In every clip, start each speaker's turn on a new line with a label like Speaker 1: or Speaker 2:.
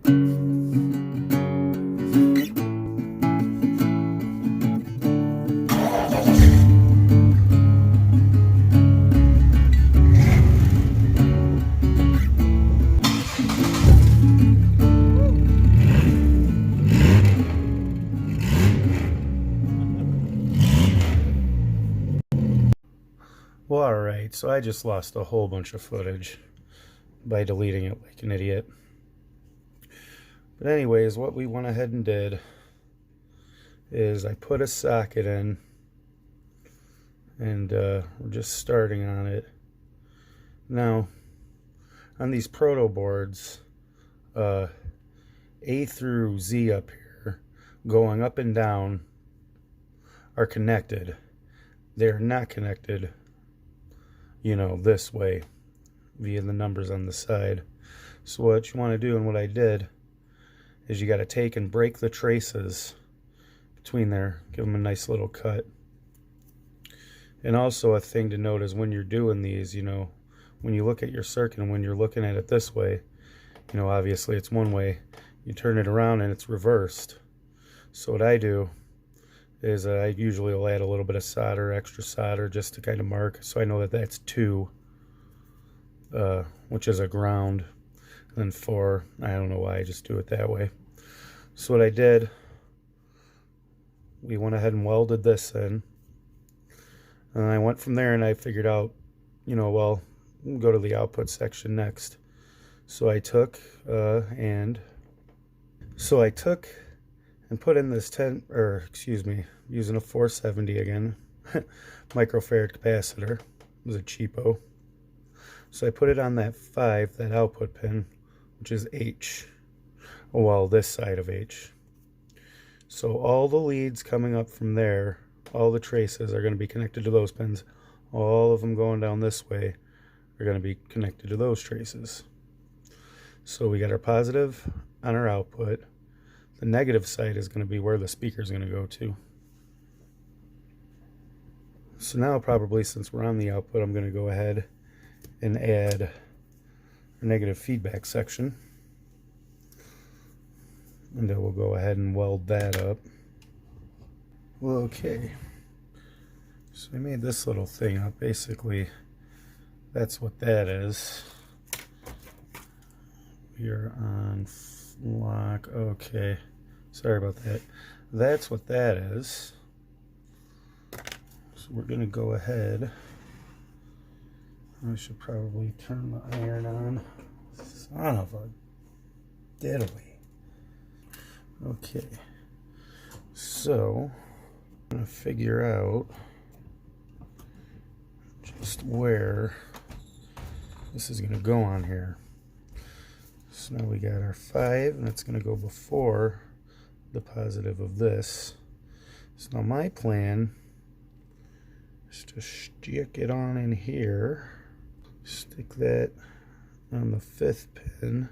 Speaker 1: Well, alright, so I just lost a whole bunch of footage by deleting it like an idiot. But anyways, what we went ahead and did is I put a socket in, and we're just starting on it. Now, on these proto boards, A through Z up here, going up and down, are connected. They're not connected, you know, this way via the numbers on the side. So what you want to do, and what I did, is you got to take and break the traces between there, give them a nice little cut. And also a thing to note is when you're doing these, you know, when you look at your circuit and when you're looking at it this way, you know, obviously it's one way, you turn it around and it's reversed. So what I do is I usually will add a little bit of solder, extra solder, just to kind of mark, so I know that that's 2, which is a ground, and then 4, I don't know why, I just do it that way. So what I did, we went ahead and welded this in, and I went from there and I figured out, you know, well, we'll go to the output section next. So I took and put in this using a 470 again, microfarad capacitor. It was a cheapo. So I put it on that 5, that output pin, which is H. Well, this side of H. So all the leads coming up from there, all the traces are going to be connected to those pins. All of them going down this way are going to be connected to those traces. So we got our positive on our output. The negative side is going to be where the speaker is going to go to. So now probably, since we're on the output, I'm going to go ahead and add a negative feedback section. And then we'll go ahead and weld that up. Well, okay. So I made this little thing up. Basically, that's what that is. We're on lock. Okay. Sorry about that. That's what that is. So we're going to go ahead. I should probably turn the iron on. Son of a diddly. Okay. So I'm going to figure out just where this is going to go on here. So now we got our 5, and it's going to go before the positive of this. So now my plan is to stick it on in here, stick that on the 5th pin,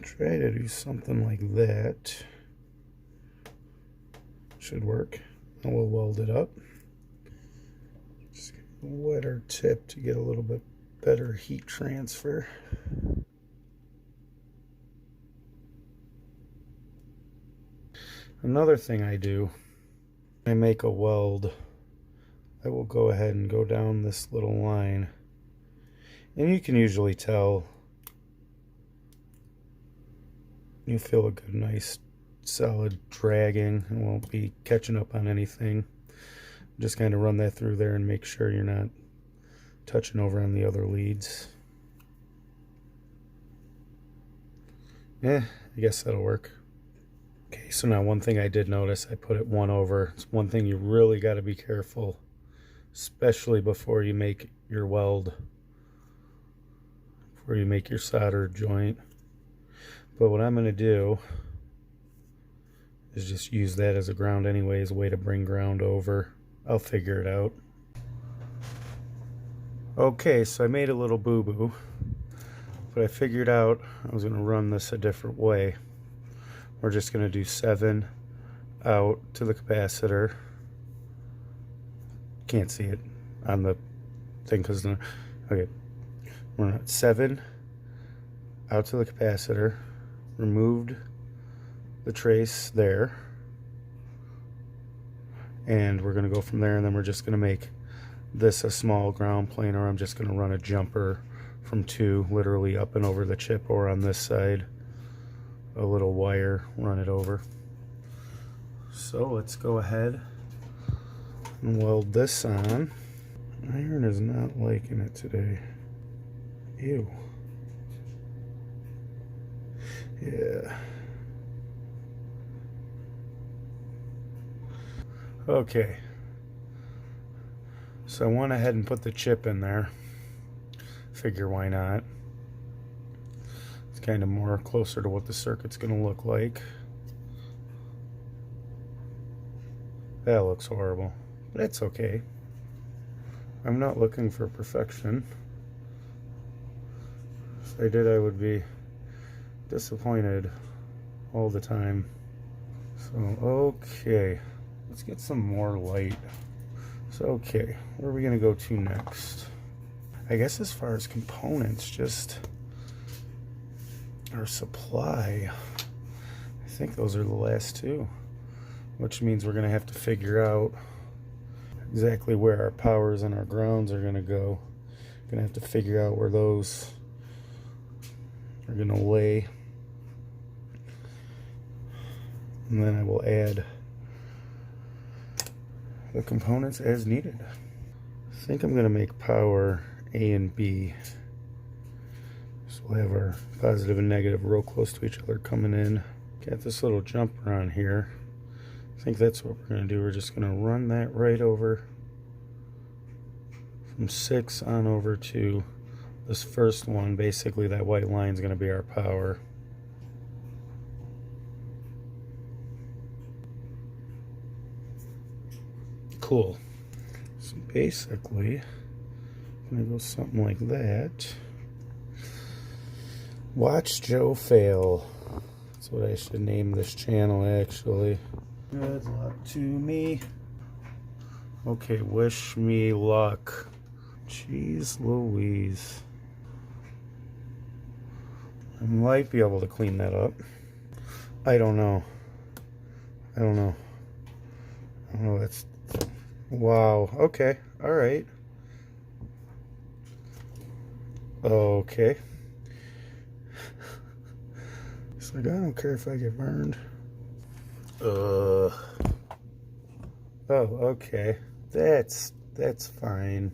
Speaker 1: try to do something like that. Should work. And we'll weld it up. Just wet our tip to get a little bit better heat transfer. Another thing I do, I make a weld, I will go ahead and go down this little line, and you can usually tell, you feel a good nice solid dragging, and won't be catching up on anything. Just kind of run that through there and make sure you're not touching over on the other leads. Yeah, I guess that'll work. Okay, so now one thing I did notice, I put it 1 over. It's one thing you really got to be careful, especially before you make your weld, before you make your solder joint. But what I'm going to do is just use that as a ground anyways, a way to bring ground over. I'll figure it out. Okay, so I made a little boo-boo, but I figured out I was going to run this a different way. We're just going to do 7 out to the capacitor. Can't see it. on the thing, because okay, we're at 7 out to the capacitor, removed the trace there, and we're going to go from there, and then we're just going to make this a small ground plane, or I'm just going to run a jumper from 2 literally up and over the chip, or on this side a little wire, run it over. So let's go ahead and weld this on. Iron is not liking it today. Ew. Yeah. Okay. So I went ahead and put the chip in there. Figure why not. It's kind of more closer to what the circuit's going to look like. That looks horrible, but it's okay. I'm not looking for perfection. If I did, I would be disappointed all the time. So, okay, let's get some more light. So, okay, where are we gonna go to next? I guess as far as components, just our supply. I think those are the last 2, which means we're gonna have to figure out exactly where our powers and our grounds are going to go. Gonna have to figure out where those are going to lay, and then I will add the components as needed. I think I'm going to make power A and B, so we'll have our positive and negative real close to each other coming in. Got this little jumper on here. I think that's what we're going to do. We're just going to run that right over from 6 on over to this first one. Basically, that white line is going to be our power. Cool. So basically, I'm going to go something like that. Watch Joe fail. That's what I should name this channel, actually. Good luck to me. Okay, wish me luck. Jeez Louise. I might be able to clean that up. I don't know. I don't know. That's... Wow. Okay. Alright. Okay. It's like, I don't care if I get burned. Oh, okay. That's fine.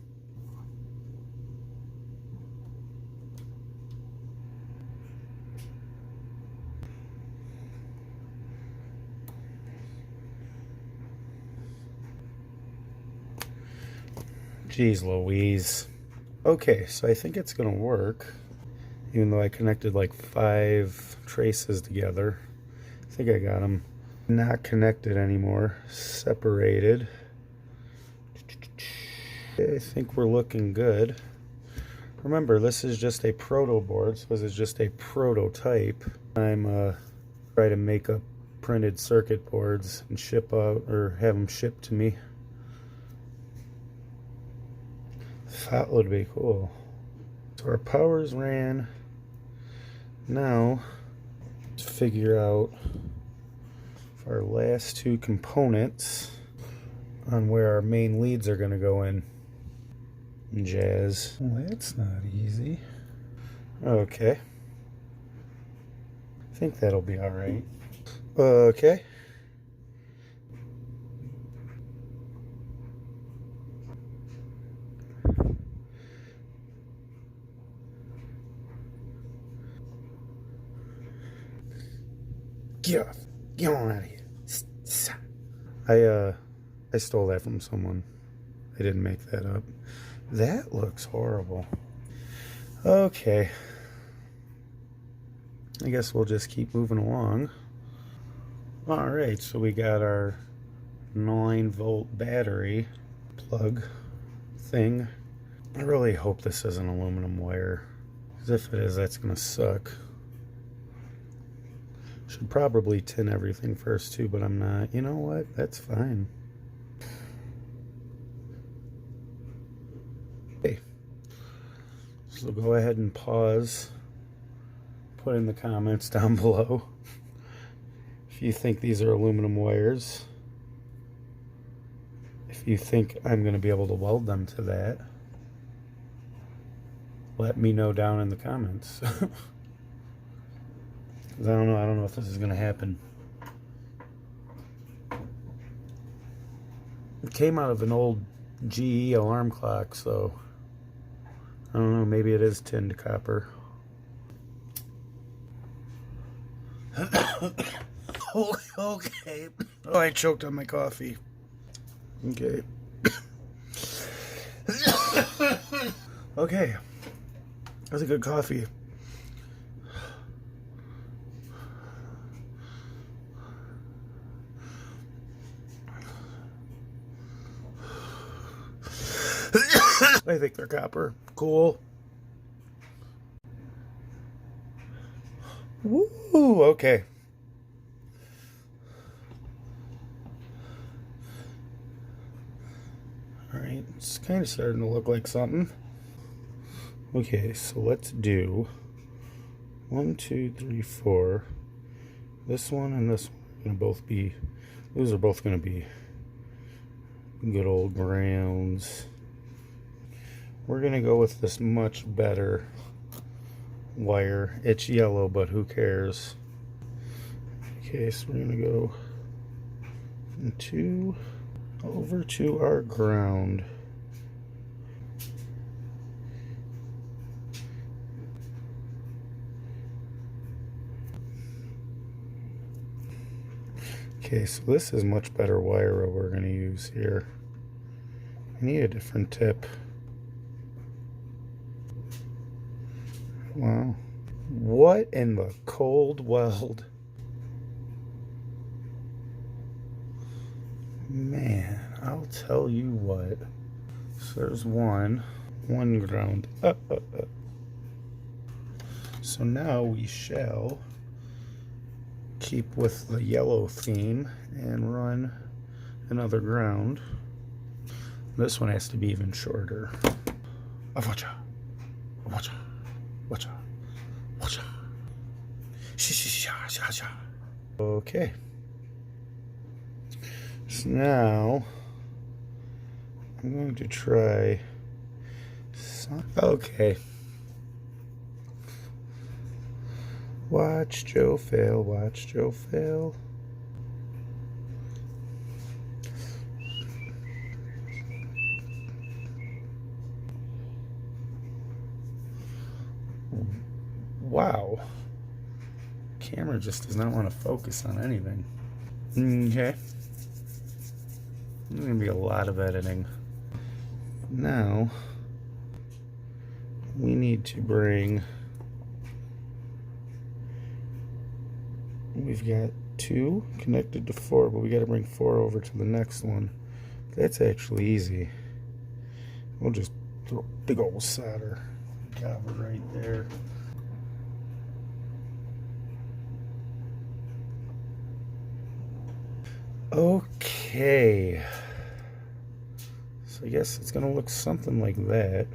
Speaker 1: Jeez Louise. Okay, so I think it's gonna work, even though I connected like 5 traces together. I think I got them not connected anymore, separated. I think we're looking good. Remember, this is just a proto board, so this is just a prototype. I'm trying to make up printed circuit boards and ship out, or have them shipped to me. That would be cool. So our powers ran. Now, let's figure out our last 2 components on where our main leads are going to go in. Jazz. Well, that's not easy. Okay. I think that'll be alright. Okay. Get off. Get on out of here. I stole that from someone. I didn't make that up. That looks horrible. Okay. I guess we'll just keep moving along. Alright, so we got our 9-volt battery plug thing. I really hope this is an aluminum wire, because if it is, that's going to suck. Should probably tin everything first too, but I'm not. You know what? That's fine. So go ahead and pause. Put in the comments down below if you think these are aluminum wires. If you think I'm going to be able to weld them to that, let me know down in the comments. 'Cause I don't know if this is going to happen. It came out of an old GE alarm clock, so I don't know, maybe it is tinned copper. Okay. Oh, I choked on my coffee. Okay. Okay. That's a good coffee. I think they're copper. Cool. Woo, okay. Alright, it's kind of starting to look like something. Okay, so let's do 1, 2, 3, 4. This one and this one are gonna both be, those are both gonna be good old grounds. We're gonna go with this much better wire. It's yellow, but who cares? Okay, so we're gonna go from 2 over to our ground. Okay, so this is much better wire what we're gonna use here. I need a different tip. Wow. What in the cold weld? Man, I'll tell you what. So there's one ground. So now we shall keep with the yellow theme and run another ground. This one has to be even shorter. Watcha. Watcha. Watcha. Watcha. Sha. Okay. So now I'm going to try some. Okay. Watch Joe fail. Watch Joe fail. Wow. Camera just does not want to focus on anything. Okay. There's going to be a lot of editing. Now, we need to bring... We've got 2 connected to 4, but we got to bring 4 over to the next one. That's actually easy. We'll just throw a big old solder copper right there. Okay. So I guess it's gonna look something like that.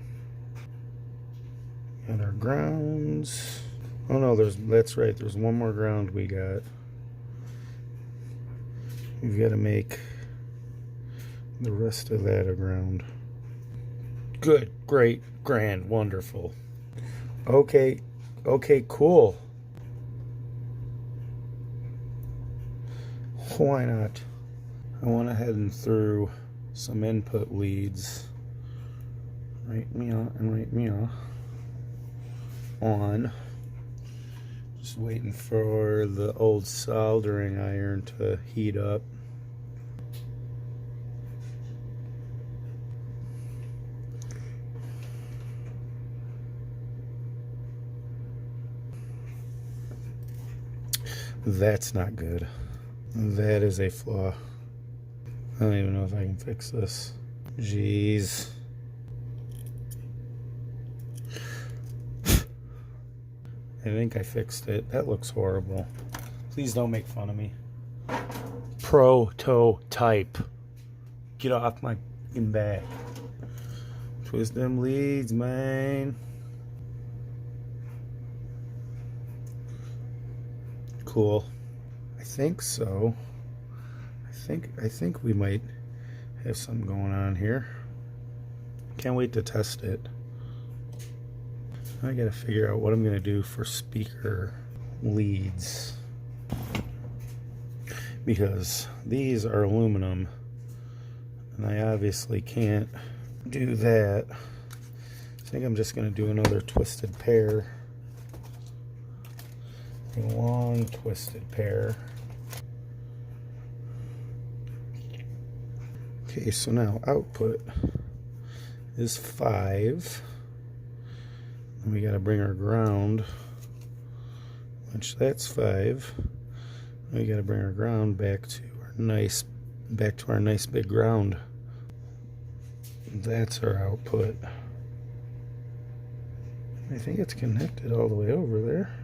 Speaker 1: And our grounds. Oh no, that's right, there's one more ground we got. We've got to make the rest of that a ground. Good, great, grand, wonderful. Okay, cool. Why not? I went ahead and threw some input leads right on. Just waiting for the old soldering iron to heat up. That's not good. That is a flaw. I don't even know if I can fix this. Jeez. I think I fixed it. That looks horrible. Please don't make fun of me. Prototype. Get off my fucking back. Twist them leads, man. cool. I think so. I think we might have something going on here. Can't wait to test it. I gotta figure out what I'm gonna do for speaker leads, because these are aluminum and I obviously can't do that. I think I'm just gonna do another twisted pair, a long twisted pair. Okay, so now output is 5. And we got to bring our ground, which that's 5. And we got to bring our ground back to our nice big ground. That's our output. I think it's connected all the way over there.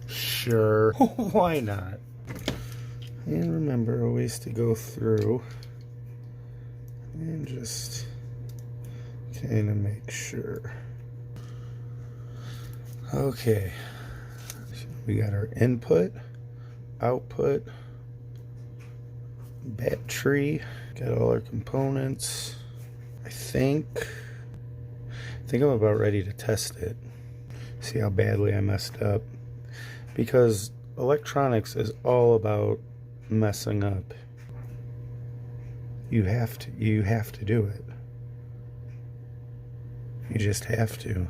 Speaker 1: Sure, why not? And remember always to go through and just kind of make sure. Okay, so we got our input, output, battery, got all our components. I think I'm about ready to test it. See how badly I messed up. Because electronics is all about messing up. You have to do it. You just have to.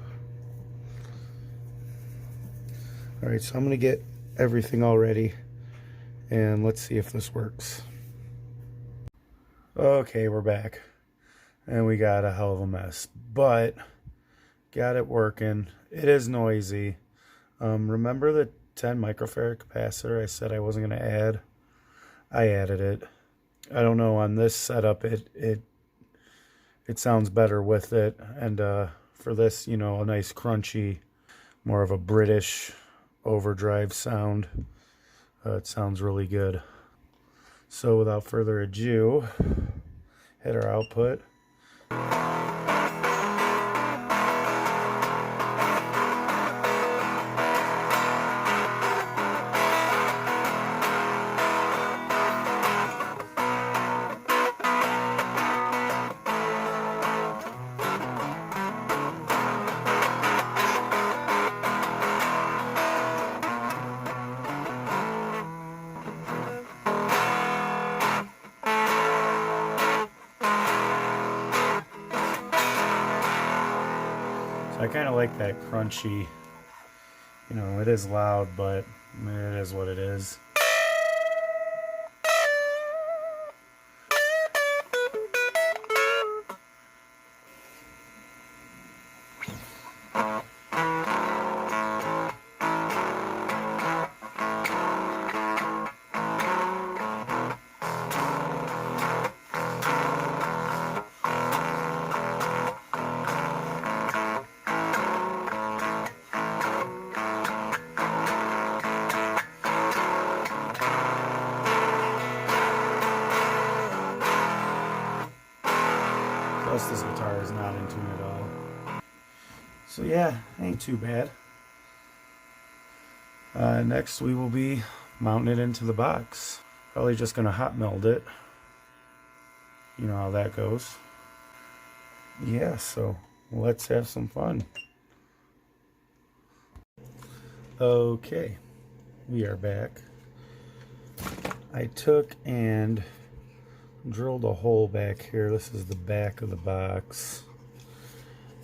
Speaker 1: Alright, so I'm gonna get everything all ready and let's see if this works. Okay, we're back. And we got a hell of a mess. But got it working. It is noisy. Remember the 10 microfarad capacitor I said I wasn't going to add? I added it. I don't know, on this setup it sounds better with it, and for this, you know, a nice crunchy, more of a British overdrive sound. It sounds really good. So without further ado, hit our output. I kind of like that crunchy, you know, it is loud, but it is what it is. Plus this guitar is not in tune at all. So yeah, ain't too bad. Next we will be mounting it into the box. Probably just gonna hot meld it. You know how that goes. Yeah, so let's have some fun. Okay, we are back. I took and drilled a hole back here. This is the back of the box,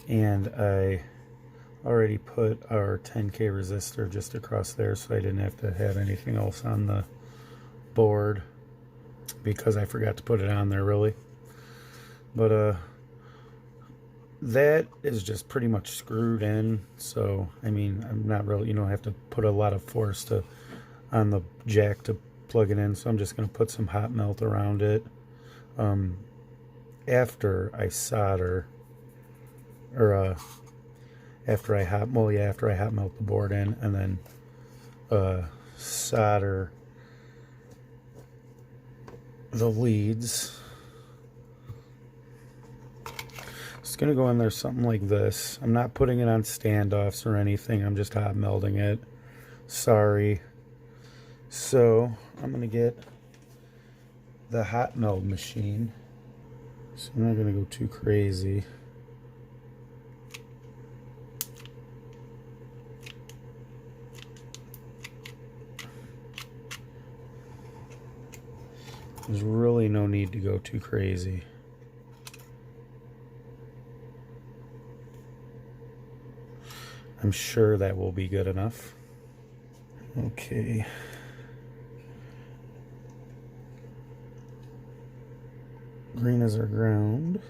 Speaker 1: and I already put our 10K resistor just across there, so I didn't have to have anything else on the board, because I forgot to put it on there really. But that is just pretty much screwed in, so I mean, I'm not really, you don't have to put a lot of force on the jack to plug it in, so I'm just going to put some hot melt around it. After I solder, or after I hot melt the board in, and then solder the leads. It's going to go in there something like this. I'm not putting it on standoffs or anything. I'm just hot melding it. Sorry. So I'm going to get the hot meld machine. So I'm not going to go too crazy. There's really no need to go too crazy. I'm sure that will be good enough. Okay. Green is our ground.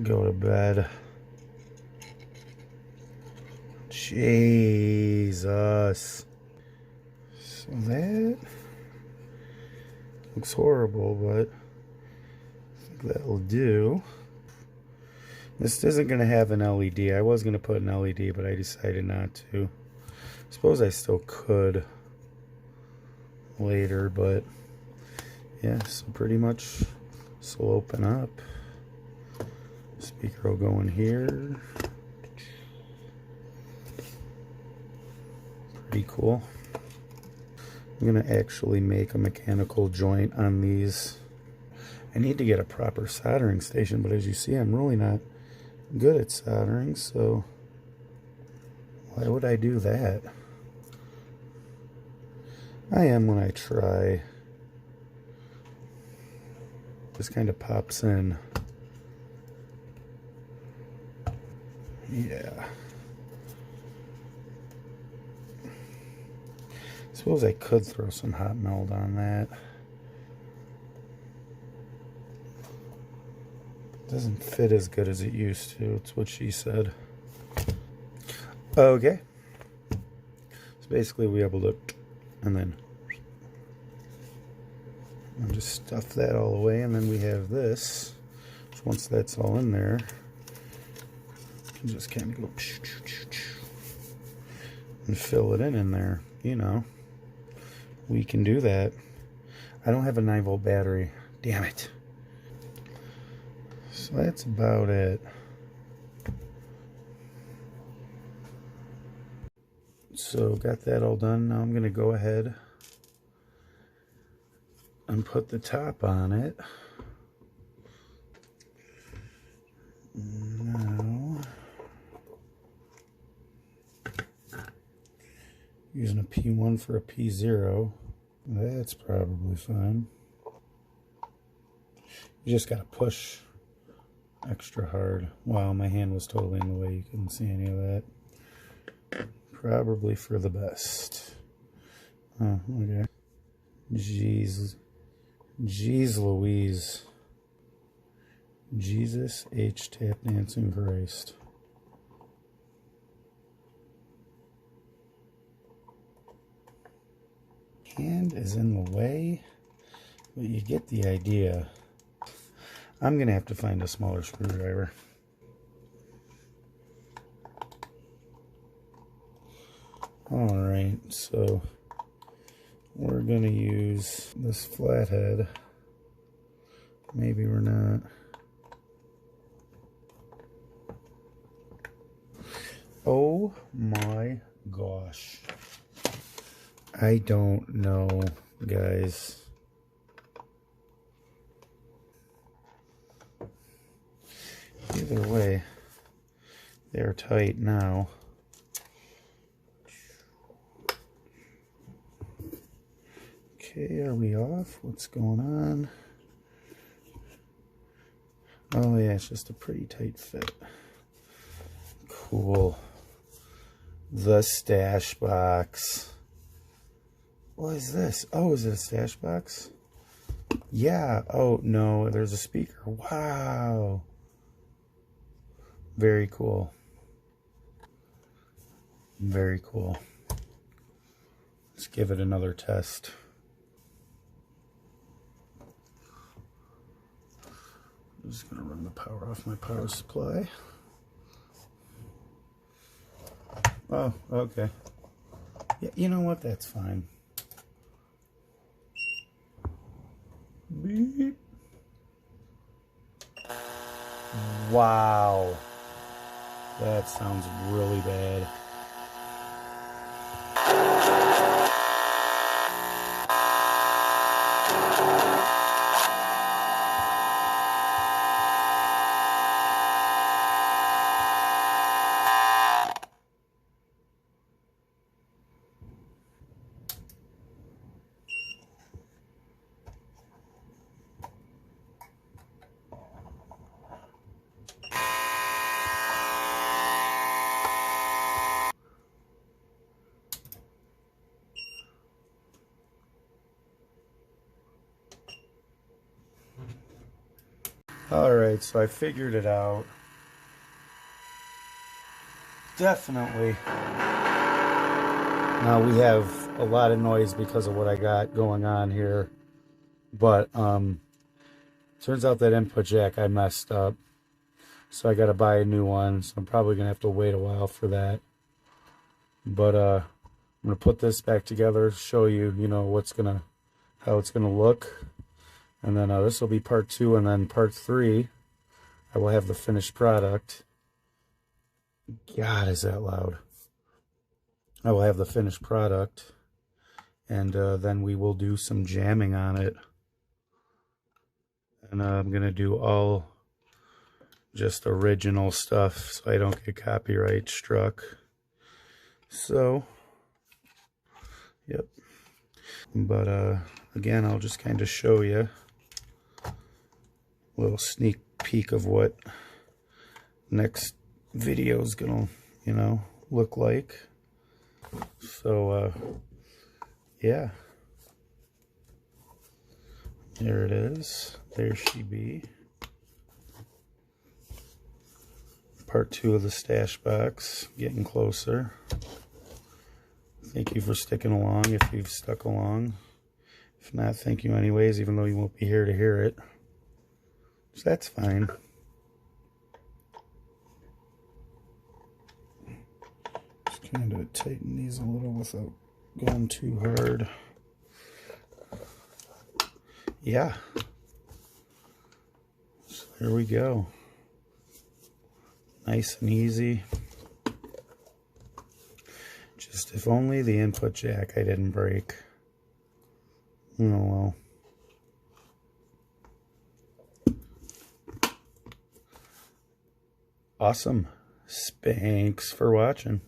Speaker 1: Go to bed. Jesus. So that looks horrible, but I think that'll do. This isn't going to have an LED. I was going to put an LED, but I decided not to. I suppose I still could later, but yeah, so pretty much this will open up. Speaker will go in here. Pretty cool. I'm going to actually make a mechanical joint on these. I need to get a proper soldering station, but as you see, I'm really not good at soldering, so why would I do that? I am when I try. Just kind of pops in. Yeah. Suppose I could throw some hot meld on that. Doesn't fit as good as it used to. It's what she said. Okay. So basically we able to, and then I'll just stuff that all away, and then we have this. So once that's all in there, you can just kind of go and fill it in there. You know, we can do that. I don't have a 9-volt battery. Damn it. So that's about it. So got that all done. Now I'm going to go ahead and put the top on it. Now, using a P1 for a P0. That's probably fine. You just got to push extra hard. Wow, my hand was totally in the way. You couldn't see any of that. Probably for the best. Oh, okay. Jeez Louise. Jesus H. Tap Dancing Christ. Hand is in the way, but you get the idea. I'm gonna have to find a smaller screwdriver. Alright, so we're gonna use this flathead. Maybe we're not. Oh my gosh. I don't know, guys. Either way, they're tight now. Okay, are we off? What's going on? Oh yeah, it's just a pretty tight fit. Cool. The STASHBOX. What is this? Oh, is it a STASHBOX? Yeah. Oh, no, there's a speaker. Wow. Very cool. Very cool. Let's give it another test. just going to run the power off my power supply. Oh, okay. Yeah, you know what? That's fine. Beep. Wow. That sounds really bad. Alright, so I figured it out. Definitely. Now we have a lot of noise because of what I got going on here. But turns out that input jack I messed up. So I gotta buy a new one. So I'm probably gonna have to wait a while for that. But I'm gonna put this back together, show you, you know, how it's gonna look. And then this will be part 2, and then part 3 I will have the finished product. God, is that loud. I will have the finished product, and then we will do some jamming on it. And I'm going to do all just original stuff so I don't get copyright struck. So, yep. But again, I'll just kind of show you a little sneak peek of what next video is going to, you know, look like. So, yeah. There it is. There she be. Part 2 of the stash box, getting closer. Thank you for sticking along if you've stuck along. If not, thank you anyways, even though you won't be here to hear it. So that's fine. Just kind of tighten these a little without going too hard. Yeah. So there we go. Nice and easy. Just if only the input jack I didn't break. Oh well. Awesome. Thanks for watching.